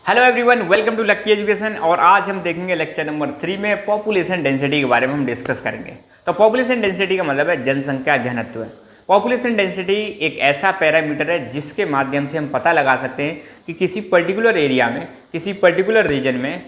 Hello everyone, welcome to lucky education. और आज हम देखेंगे लेक्चर नंबर 3 में पॉपुलेशन डेंसिटी के बारे में हम डिस्कस करेंगे। तो पॉपुलेशन डेंसिटी का मतलब है जनसंख्या घनत्व। पॉपुलेशन डेंसिटी एक ऐसा पैरामीटर है जिसके माध्यम से हम पता लगा सकते हैं कि किसी पर्टिकुलर एरिया में, किसी पर्टिकुलर रीजन में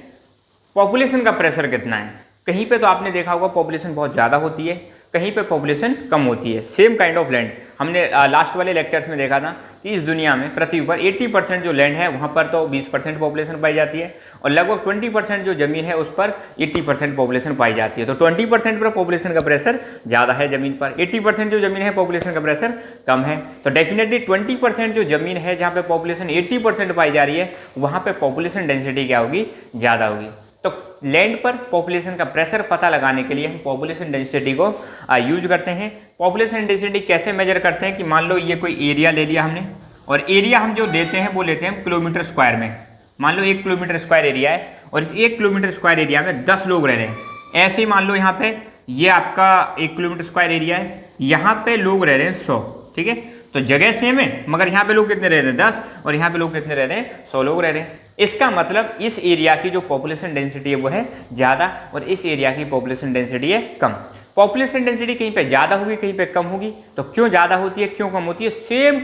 पॉपुलेशन का प्रेशर कितना है। कहीं पे तो आपने देखा होगा पॉपुलेशन बहुत ज़्यादा होती है, कहीं पे पॉपुलेशन कम होती है। सेम काइंड ऑफ लैंड हमने लास्ट वाले लेक्चर्स में देखा था कि इस दुनिया में पृथ्वी पर 80% जो लैंड है वहाँ पर तो 20% पॉपुलेशन पाई जाती है और लगभग 20% जो ज़मीन है उस पर 80% पॉपुलेशन पाई जाती है। तो 20% पर पॉपुलेशन का प्रेशर ज़्यादा है ज़मीन पर, 80% जो ज़मीन है पॉपुलेशन का प्रेशर कम है। तो डेफिनेटली 20% जो ज़मीन है जहाँ पे पॉपुलेशन 80% पाई जा रही है वहाँ पे पॉपुलेशन डेंसिटी क्या होगी, ज़्यादा होगी। तो लैंड पर पॉपुलेशन का प्रेशर पता लगाने के लिए हम पॉपुलेशन डेंसिटी को यूज करते हैं। पॉपुलेशन डेंसिटी कैसे मेजर करते हैं कि मान लो ये कोई एरिया ले लिया हमने और एरिया हम जो देते हैं वो लेते हैं किलोमीटर स्क्वायर में। मान लो 1 किलोमीटर स्क्वायर एरिया है और इस 1 किलोमीटर स्क्वायर एरिया में 10 लोग रह रहे हैं। ऐसे ही मान लो यहाँ पे ये आपका 1 किलोमीटर स्क्वायर एरिया है, यहाँ पे लोग रह रहे हैं 100। ठीक है, तो जगह सेम है मगर यहाँ पे लोग कितने रह रहे हैं 10 और यहाँ पे लोग कितने रह रहे हैं 100 लोग रह रहे हैं। इसका मतलब इस एरिया की जो पॉपुलेशन डेंसिटी है वो है ज़्यादा और इस एरिया की पॉपुलेशन डेंसिटी है कम। पॉपुलेशन डेंसिटी कहीं पे ज़्यादा होगी, कहीं पे कम होगी। तो क्यों ज़्यादा होती है, क्यों कम होती है, सेम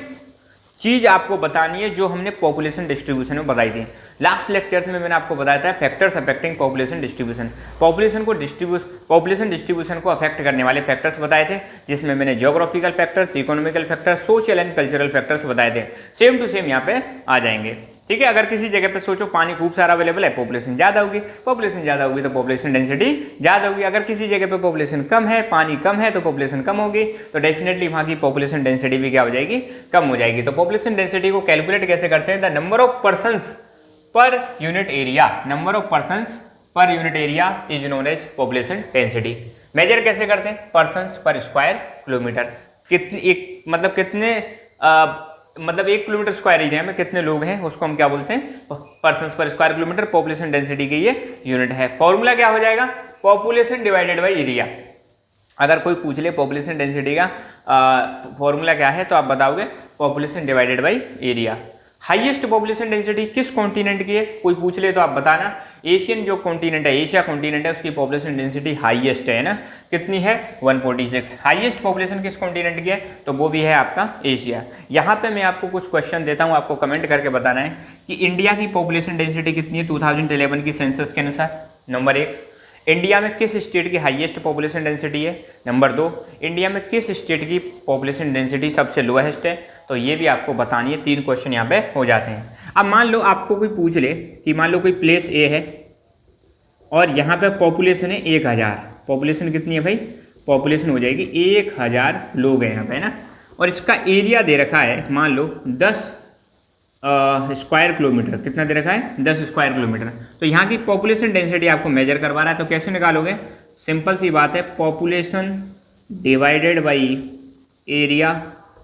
चीज़ आपको बतानी है जो हमने पॉपुलेशन डिस्ट्रीब्यूशन में बताई थी। लास्ट लेक्चर में मैंने आपको बताया था factors affecting population distribution. Population distribution को अफेक्ट करने वाले फैक्टर्स बताए थे, जिसमें मैंने geographical factors, economical factors, social and cultural factors बताए थे। सेम टू सेम यहाँ पे आ जाएंगे। ठीक है, अगर किसी जगह पे सोचो पानी खूब सारा अवेलेबल है, पॉपुलेशन ज़्यादा होगी, पॉपुलेशन ज़्यादा होगी तो पॉपुलेशन डेंसिटी ज़्यादा होगी। अगर किसी जगह पे पॉपुलेशन कम है, पानी कम है तो पॉपुलेशन कम होगी, तो डेफिनेटली वहाँ की पॉपुलेशन डेंसिटी भी क्या हो जाएगी, कम हो जाएगी। तो पॉपुलेशन डेंसिटी को कैलकुलेट कैसे करते हैं, the number of persons per unit area. Number of persons per unit area is known as population density. Measure कैसे करते हैं, पर्सन्स पर स्क्वायर किलोमीटर। कितने एक मतलब कितने मतलब 1 किलोमीटर स्क्वायर एरिया में कितने लोग हैं उसको हम क्या बोलते हैं, पर्सन्स पर स्क्वायर किलोमीटर। पॉपुलेशन डेंसिटी की ये यूनिट है। फॉर्मूला क्या हो जाएगा, पॉपुलेशन डिवाइडेड बाई एरिया। अगर कोई पूछ ले पॉपुलेशन डेंसिटी का फॉर्मूला क्या है तो आप बताओगे population divided by area. Highest population density किस कॉन्टिनेंट की है, कोई पूछ ले तो आप बताना। एशियन जो कॉन्टिनेंट है, एशिया कॉन्टिनेंट है, उसकी पॉपुलेशन डेंसिटी हाईएस्ट है ना, कितनी है 146। हाईएस्ट पॉपुलेशन किस कॉन्टिनेंट की है तो वो भी है आपका एशिया। यहाँ पे मैं आपको कुछ क्वेश्चन देता हूँ, आपको कमेंट करके बताना है कि इंडिया की पॉपुलेशन डेंसिटी कितनी है 2011 की सेंसस के अनुसार। नंबर 1, इंडिया में किस स्टेट की हाईएस्ट पॉपुलेशन डेंसिटी है। नंबर 2, इंडिया में किस स्टेट की पॉपुलेशन डेंसिटी सबसे लोएस्ट है। तो ये भी आपको बतानी है। 3 क्वेश्चन यहाँ पे हो जाते हैं। अब मान लो आपको कोई पूछ ले कि मान लो कोई प्लेस ए है और यहाँ पे पॉपुलेशन है 1000। पॉपुलेशन कितनी है भाई, पॉपुलेशन हो जाएगी 1000 लोग हैं यहाँ पे ना, और इसका एरिया दे रखा है मान लो 10 स्क्वायर किलोमीटर। कितना दे रखा है, 10 स्क्वायर किलोमीटर। तो यहाँ की पॉपुलेशन डेंसिटी आपको मेजर करवा रहा है, तो कैसे निकालोगे, सिंपल सी बात है, पॉपुलेशन डिवाइडेड बाई एरिया।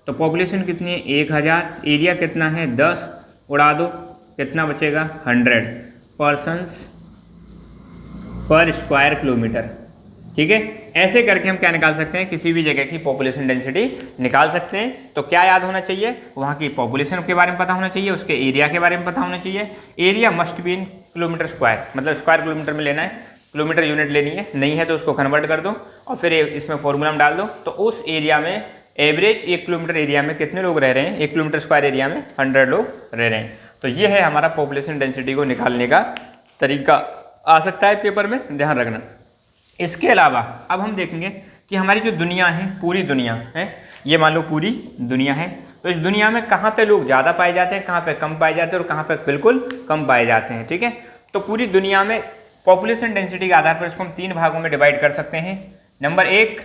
तो पॉपुलेशन कितनी है 1000, एरिया कितना है 10, उड़ा दो कितना बचेगा 100 पर्सन्स पर स्क्वायर किलोमीटर। ठीक है, ऐसे करके हम क्या निकाल सकते हैं, किसी भी जगह की पॉपुलेशन डेंसिटी निकाल सकते हैं। तो क्या याद होना चाहिए, वहाँ की पॉपुलेशन के बारे में पता होना चाहिए, उसके एरिया के बारे में पता होना चाहिए। Area must be in kilometre square, मतलब स्क्वायर किलोमीटर में लेना है, किलोमीटर यूनिट लेनी है, नहीं है तो उसको कन्वर्ट कर दो और फिर इसमें फॉर्मूला में डाल दो। तो उस एरिया में एवरेज 1 किलोमीटर एरिया में कितने लोग रह रहे हैं, 1 किलोमीटर स्क्वायर एरिया में 100 लोग रह रहे हैं। तो ये है हमारा पॉपुलेशन डेंसिटी को निकालने का तरीका, आ सकता है पेपर में, ध्यान रखना। इसके अलावा अब हम देखेंगे कि हमारी जो दुनिया है, पूरी दुनिया है, ये मान लो पूरी दुनिया है, तो इस दुनिया में कहाँ पे लोग ज़्यादा पाए जाते हैं, कहाँ पे कम पाए जाते हैं और कहाँ पे बिल्कुल कम पाए जाते हैं। ठीक है, तो पूरी दुनिया में पॉपुलेशन डेंसिटी के आधार पर इसको हम 3 भागों में डिवाइड कर सकते हैं। Number 1,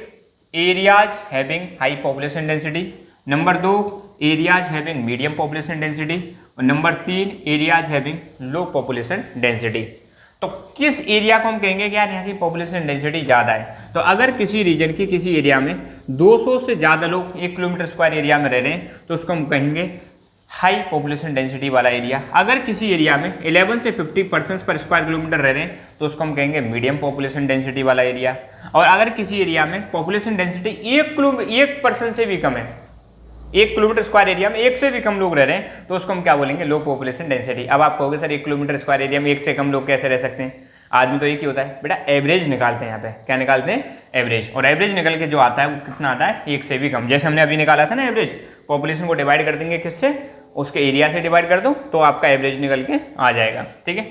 areas having high population density. Number 2, areas having medium population density. और number 3, areas having low population density. तो किस एरिया को हम कहेंगे कि यार यहाँ की पॉपुलेशन डेंसिटी ज़्यादा है, तो अगर किसी रीजन की किसी एरिया में 200 से ज़्यादा लोग 1 किलोमीटर स्क्वायर एरिया में रह रहे हैं तो उसको हम कहेंगे हाई पॉपुलेशन डेंसिटी वाला एरिया। अगर किसी एरिया में 11 से 50 पर्सन्स पर स्क्वायर किलोमीटर रह रहे हैं तो उसको हम कहेंगे मीडियम पॉपुलेशन डेंसिटी वाला एरिया। और अगर किसी एरिया में पॉपुलेशन डेंसिटी 1 पर्सन से भी कम है, 1 किलोमीटर स्क्वायर एरिया में एक से भी कम लोग रह रहे हैं तो उसको हम क्या बोलेंगे, लो पॉपुलेशन डेंसिटी। अब आप कहोगे सर 1 किलोमीटर स्क्वायर एरिया में एक से कम लोग कैसे रह सकते हैं, आदमी तो एक ही होता है। बेटा एवरेज निकालते हैं यहाँ पे, क्या निकालते हैं, एवरेज। और एवरेज निकल के जो आता है वो कितना आता है, एक से भी कम। जैसे हमने अभी निकाला था ना एवरेज, पॉपुलेशन को डिवाइड कर देंगे किससे, उसके एरिया से डिवाइड कर दो तो आपका एवरेज निकल के आ जाएगा। ठीक है,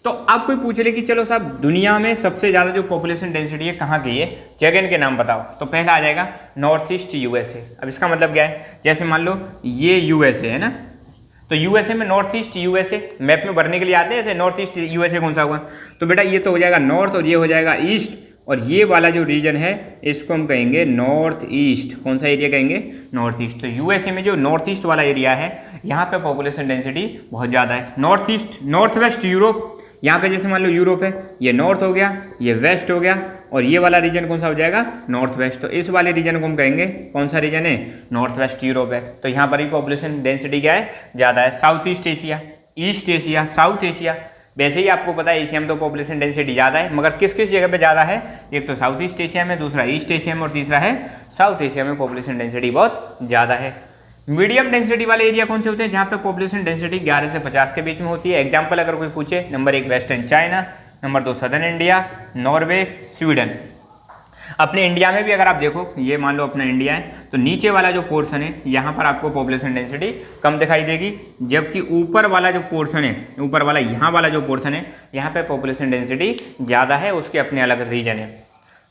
तो अब कोई पूछ ले कि चलो साहब दुनिया में सबसे ज़्यादा जो पॉपुलेशन डेंसिटी है कहाँ की है, जगह के नाम बताओ, तो पहला आ जाएगा नॉर्थ ईस्ट यूएसए। अब इसका मतलब क्या है, जैसे मान लो ये यूएसए है ना, तो यूएसए में नॉर्थ ईस्ट यूएसए मैप में भरने के लिए आते हैं ऐसे, नॉर्थ ईस्ट यूएसए कौन सा हुआ, तो बेटा ये तो हो जाएगा नॉर्थ और ये हो जाएगा ईस्ट, और ये वाला जो रीजन है इसको हम कहेंगे नॉर्थ ईस्ट। कौन सा एरिया कहेंगे, नॉर्थ ईस्ट। तो यूएसए में जो नॉर्थ ईस्ट वाला एरिया है यहाँ पे पॉपुलेशन डेंसिटी बहुत ज़्यादा है। North east, north west Europe, यहाँ पे जैसे मान लो यूरोप है, ये नॉर्थ हो गया, ये वेस्ट हो गया, और ये वाला रीजन कौन सा हो जाएगा, नॉर्थ वेस्ट। तो इस वाले रीजन को हम कहेंगे कौन सा रीजन है, नॉर्थ वेस्ट यूरोप है। तो यहाँ पर भी पॉपुलेशन डेंसिटी क्या है, ज़्यादा है। South east Asia, east Asia, south Asia, वैसे ही आपको पता है एशिया में तो पॉपुलेशन डेंसिटी ज़्यादा है, मगर किस किस जगह पे ज़्यादा है, एक तो साउथ ईस्ट एशिया में, दूसरा ईस्ट एशिया में, और तीसरा है साउथ एशिया में पॉपुलेशन डेंसिटी बहुत ज़्यादा है। मीडियम डेंसिटी वाले एरिया कौन से होते हैं, जहाँ पे पॉपुलेशन डेंसिटी 11 से 50 के बीच में होती है। एग्जाम्पल अगर कोई पूछे, number 1 western China, number 2 southern India, Norway, Sweden. अपने इंडिया में भी अगर आप देखो, ये मान लो अपना इंडिया है, तो नीचे वाला जो पोर्शन है यहाँ पर आपको पॉपुलेशन डेंसिटी कम दिखाई देगी, जबकि ऊपर वाला जो पोर्शन है, ऊपर वाला यहाँ वाला जो पोर्शन है, यहाँ पे पॉपुलेशन डेंसिटी ज़्यादा है, उसके अपने अलग रीजन है।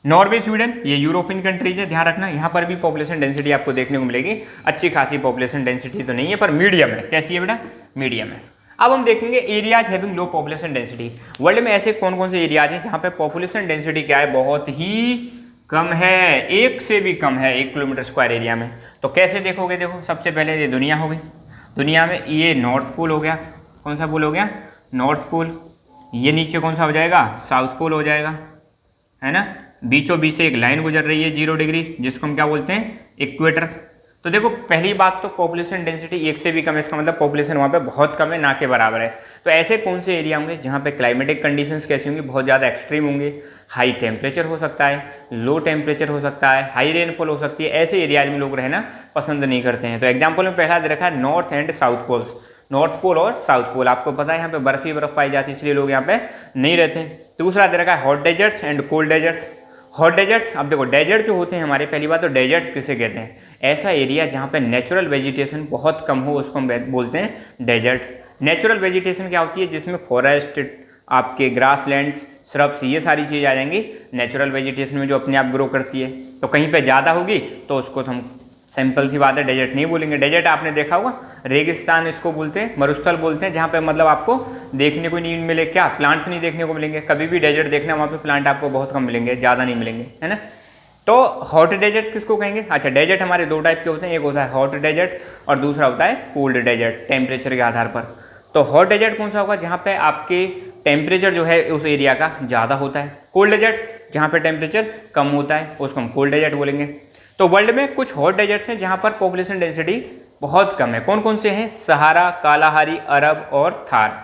नॉर्वे, स्वीडन, ये यूरोपियन कंट्रीज है, ध्यान रखना, यहाँ पर भी पॉपुलेशन डेंसिटी आपको देखने को मिलेगी। अच्छी खासी पॉपुलेशन डेंसिटी तो नहीं है, पर मीडियम है। कैसी है बेटा, मीडियम है। अब हम देखेंगे areas having low population density. World में ऐसे कौन कौन से एरियाज हैं जहाँ पे पॉपुलेशन डेंसिटी क्या है, बहुत ही कम है, एक से भी कम है 1 किलोमीटर स्क्वायर एरिया में। तो कैसे देखोगे, देखो सबसे पहले ये दुनिया हो गई, दुनिया में ये नॉर्थ पोल हो गया, कौन सा पोल हो गया, नॉर्थ पोल। ये नीचे कौन सा हो जाएगा, साउथ पोल हो जाएगा, है ना। बीचों बीच से एक लाइन गुजर रही है 0 डिग्री, जिसको हम क्या बोलते हैं, इक्वेटर। तो देखो पहली बात तो पॉपुलेशन डेंसिटी एक से भी कम है, इसका मतलब पॉपुलेशन वहाँ पे बहुत कम है, ना के बराबर है। तो ऐसे कौन से एरिया होंगे जहाँ पे क्लाइमेटिक कंडीशंस कैसी होंगी, बहुत ज़्यादा एक्सट्रीम होंगे, हाई टेम्परेचर हो सकता है, लो टेम्परेचर हो सकता है, हाई रेनफॉल हो सकती है। ऐसे एरियाज में लोग रहना पसंद नहीं करते हैं। तो एग्जाम्पल में पहला दे रखा है north and south poles, north pole और साउथ पोल। आपको पता है यहाँ पे बर्फ ही बर्फ पाई जाती है, इसलिए लोग यहाँ पे नहीं रहते हैं। दूसरा दे रखा है hot deserts and cold deserts. Hot deserts, अब देखो डेजर्ट जो होते हैं हमारे, पहली बात तो डेजर्ट्स किसे कहते हैं, ऐसा एरिया जहाँ पे नेचुरल वेजिटेशन बहुत कम हो, उसको हम बोलते हैं डेजर्ट। नेचुरल वेजिटेशन क्या होती है, जिसमें फॉरेस्ट, आपके ग्रास लैंड्स, श्रब्स, ये सारी चीज़ आ जाएंगी नेचुरल वेजिटेशन में, जो अपने आप ग्रो करती है। तो कहीं पे ज़्यादा होगी तो उसको हम, सिंपल सी बात है, डेजर्ट नहीं बोलेंगे। डेजर्ट आपने देखा होगा, रेगिस्तान इसको बोलते हैं, मरुस्थल बोलते हैं, जहाँ पे मतलब आपको देखने को नहीं मिले, क्या प्लांट्स नहीं देखने को मिलेंगे। कभी भी डेजर्ट देखना, वहाँ पे प्लांट आपको बहुत कम मिलेंगे, ज़्यादा नहीं मिलेंगे, है ना। तो हॉट डेजर्ट्स किसको कहेंगे, अच्छा डेजर्ट हमारे 2 टाइप के होते हैं, एक होता है हॉट डेजर्ट और दूसरा होता है कोल्ड डेजर्ट, टेम्परेचर के आधार पर। तो हॉट डेजर्ट कौन सा होगा, जहाँ पे आपके टेम्परेचर जो है उस एरिया का ज़्यादा होता है। कोल्ड डेजर्ट जहाँ पे टेम्परेचर कम होता है, उसको हम कोल्ड डेजर्ट बोलेंगे। तो वर्ल्ड में कुछ हॉट डेजर्ट्स हैं जहाँ पर पॉपुलेशन डेंसिटी बहुत कम है। कौन कौन से हैं, सहारा, कालाहारी, अरब और थार।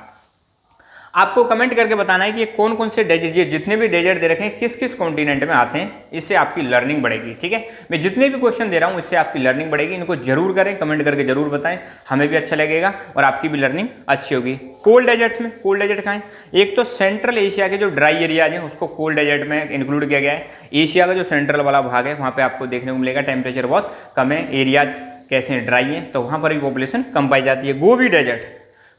आपको कमेंट करके बताना है कि ये कौन कौन से डेजर्ट, ये जितने भी डेजर्ट दे रखे हैं किस किस कॉन्टिनेंट में आते हैं, इससे आपकी लर्निंग बढ़ेगी। ठीक है, मैं जितने भी क्वेश्चन दे रहा हूँ इससे आपकी लर्निंग बढ़ेगी, इनको जरूर करें, कमेंट करके जरूर बताएं, हमें भी अच्छा लगेगा और आपकी भी लर्निंग अच्छी होगी। कोल्ड डेजर्ट्स में, कोल्ड डेजर्ट कहाँ है, एक तो सेंट्रल एशिया के जो ड्राई एरियाज हैं उसको कोल्ड डेजर्ट में इंक्लूड किया गया है। एशिया का जो सेंट्रल वाला भाग है वहाँ पे आपको देखने को मिलेगा टेम्परेचर बहुत कम है, एरियाज कैसे हैं, ड्राई हैं, तो वहाँ पर भी पॉपुलेशन कम पाई जाती है। गोबी डेजर्ट,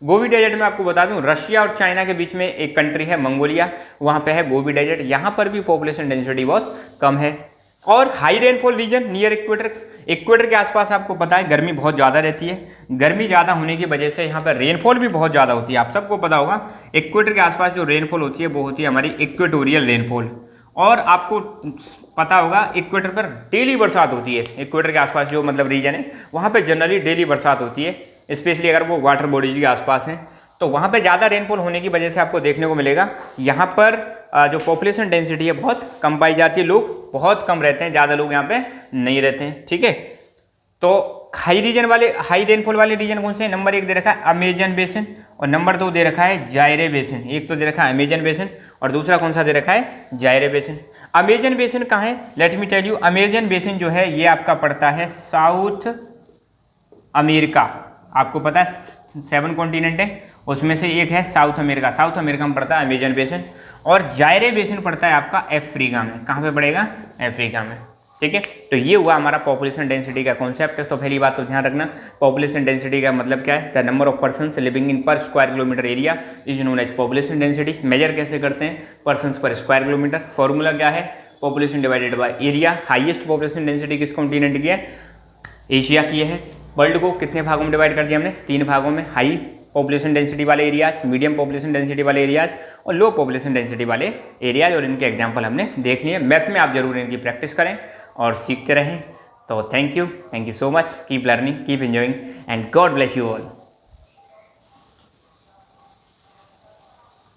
गोबी डेजर्ट में आपको बता दूं, रशिया और चाइना के बीच में एक कंट्री है मंगोलिया, वहाँ पे है गोबी डेजर्ट, यहाँ पर भी पॉपुलेशन डेंसिटी बहुत कम है। और high rainfall reason near equator, equator के आसपास आपको पता है गर्मी बहुत ज़्यादा रहती है, गर्मी ज़्यादा होने की वजह से यहाँ पर रेनफॉल भी बहुत ज़्यादा होती है। आप सबको पता होगा इक्वेटर के आसपास जो रेनफॉल होती है वो होती है हमारी इक्वेटोरियल रेनफॉल। और आपको पता होगा इक्वेटर पर डेली बरसात होती है, इक्वेटर के आसपास जो मतलब रीजन है वहाँ पर जनरली डेली बरसात होती है, स्पेशली अगर वो वाटर बॉडीज के आसपास हैं, तो वहाँ पे ज़्यादा रेनफॉल होने की वजह से आपको देखने को मिलेगा यहाँ पर जो पॉपुलेशन डेंसिटी है बहुत कम पाई जाती है, लोग बहुत कम रहते हैं, ज़्यादा लोग यहाँ पे नहीं रहते हैं। ठीक है, तो हाई रीजन वाले, हाई रेनफॉल वाले रीजन कौन से हैं, नंबर 1 दे रखा है अमेजन बेसिन और नंबर 2 दे रखा है जायरे बेसिन। एक तो दे रखा है अमेजन बेसिन और दूसरा कौन सा दे रखा है, जायरे बेसिन। अमेजन बेसिन कहाँ है, let me tell you, Amazon basin जो है ये आपका पड़ता है साउथ अमेरिका, आपको पता है 7 कॉन्टिनेंट है, उसमें से एक है साउथ अमेरिका। साउथ अमेरिका में पड़ता है अमेजन बेसिन, और जायरे बेसिन पड़ता है आपका अफ्रीका में। कहाँ पे पड़ेगा? अफ्रीका में। ठीक है, तो ये हुआ हमारा पॉपुलेशन डेंसिटी का कॉन्सेप्ट। तो पहली बात तो ध्यान रखना, पॉपुलेशन डेंसिटी का मतलब क्या है? The number of persons living in per square kilometre area is known as population density. Measure कैसे करते हैं? पर्सन्स पर स्क्वायर किलोमीटर। फॉर्मूला क्या है? Population divided by area. Highest population density किस कॉन्टिनेंट की है? एशिया की है। वर्ल्ड को कितने भागों में डिवाइड कर दिया हमने? 3 भागों में। हाई पॉपुलेशन डेंसिटी वाले एरियाज, मीडियम पॉपुलेशन डेंसिटी वाले एरियाज और लो पॉपुलेशन डेंसिटी वाले एरियाज, और इनके एग्जाम्पल हमने देख लिए। मैथ में आप जरूर इनकी प्रैक्टिस करें और सीखते रहें। तो thank you so much, keep learning, keep enjoying and God bless you all.